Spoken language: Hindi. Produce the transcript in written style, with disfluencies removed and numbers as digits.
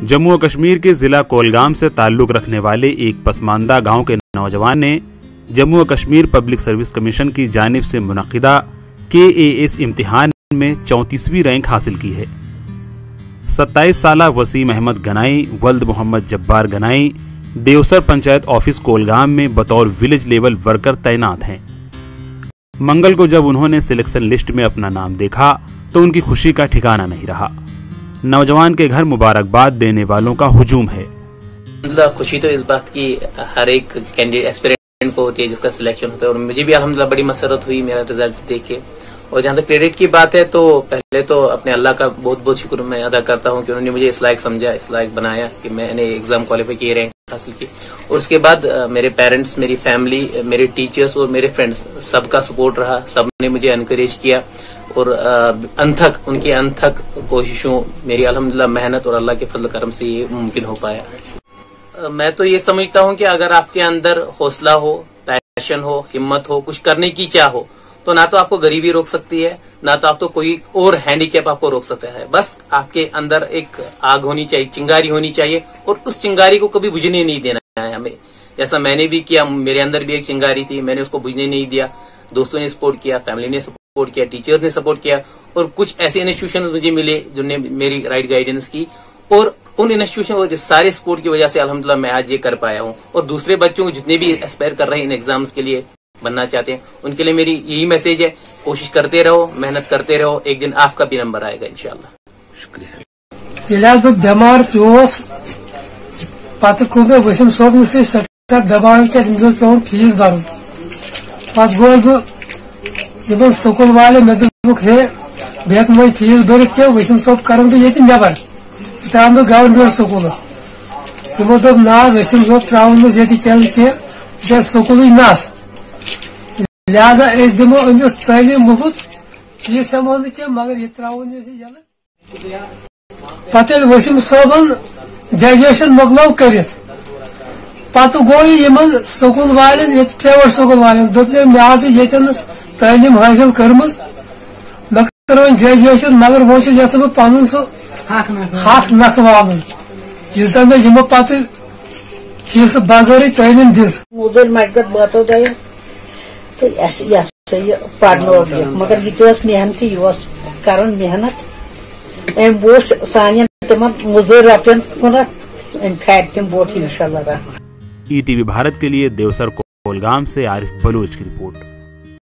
जम्मू और कश्मीर के जिला कोलगाम से ताल्लुक रखने वाले एक पसमानदा गांव के नौजवान ने जम्मू और कश्मीर पब्लिक सर्विस कमीशन की जानिब से मुनक्किदा KAS इम्तिहान में 34वीं रैंक हासिल की है। 27 साला वसीम अहमद गनाई वल्द मोहम्मद जब्बार गनाई देवसर पंचायत ऑफिस कोलगाम में बतौर विलेज लेवल वर्कर तैनात हैं। मंगल को जब उन्होंने सिलेक्शन लिस्ट में अपना नाम देखा तो उनकी खुशी का ठिकाना नहीं रहा। नौजवान के घर मुबारकबाद देने वालों का हुजूम है। खुशी तो इस बात की हर एक कैंडिडेट एस्पिरेंट को होती है जिसका सिलेक्शन होता है, और मुझे भी अल्हम्दुलिल्लाह बड़ी मसरत हुई मेरा रिजल्ट देख के। और जहाँ तक क्रेडिट की बात है तो पहले तो अपने अल्लाह का बहुत बहुत शुक्र मैं अदा करता हूँ कि उन्होंने मुझे इस लायक समझा, इस लायक बनाया कि मैंने एग्जाम क्वालिफाई किए, रैंक हासिल की। और उसके बाद मेरे पेरेंट्स, मेरी फैमिली, मेरे टीचर्स और मेरे फ्रेंड्स सबका सपोर्ट रहा, सबने मुझे एनकरेज किया और उनकी अनथक कोशिशों, मेरी अल्हम्दुलिल्लाह मेहनत और अल्लाह के फजल करम से ये मुमकिन हो पाया। मैं तो ये समझता हूँ कि अगर आपके अंदर हौसला हो, पैशन हो, हिम्मत हो, कुछ करने की चाह हो, तो ना तो आपको गरीबी रोक सकती है, ना तो आपको कोई और हैंडीकैप आपको रोक सकता है। बस आपके अंदर एक आग होनी चाहिए, चिंगारी होनी चाहिए, और उस चिंगारी को कभी बुझने नहीं देना है हमें। जैसा मैंने भी किया, मेरे अंदर भी एक चिंगारी थी, मैंने उसको बुझने नहीं दिया। दोस्तों ने सपोर्ट किया, फैमिली ने सपोर्ट किया, टीचर्स ने सपोर्ट किया, और कुछ ऐसे इंस्टीट्यूशंस मुझे मिले जिन्होंने मेरी राइट गाइडेंस की, और उन इंस्टीट्यूशन और सारे सपोर्ट की वजह से अल्हम्दुलिल्लाह मैं आज ये कर पाया हूँ। और दूसरे बच्चों को जितने भी एस्पायर कर रहे हैं इन एग्जाम्स के लिए, बनना चाहते हैं, उनके लिए मेरी यही मैसेज है, कोशिश करते रहो, मेहनत करते रहो, एक दिन आपका भी नंबर आएगा इंशाल्लाह। शुक्रिया। बीमार पेस पत वसीम सोबन सठा दबाव पे फीस भर पे गो स्कूल वाले मे दुख हे बह वो फीस भर क्या वसीम सोब कर नबर त्रा बह गवर्नमेंट स्कूल यमो दोप ना वसीम सोब त्रा ये चल कह स्कूल नस, लिहाजा दिमो अमिस तालीम मुफ्त फीस हेमो कह मगर यह त्रो पे वसीम सोबन ग्रेजुएशन मोकलो कर पत गो स्कूल वाले प्राइवेट स्कूल वाले दोप मे तालीम हासिल कर्म मे कर ग्रेजुएशन, मगर वो यह पन सह हक नख वाल यूता मे यमो पे फीस बगैर तालीम दिस बातो गए तो पढ़ मगर यह मेहनती यह कर मेहनत अम बोच सान तम मुजूर रपन कुन फैट तम बोट इंशाअल्लाह। ETV भारत के लिए देवसर कोलगाम से आरिफ बलूच की रिपोर्ट।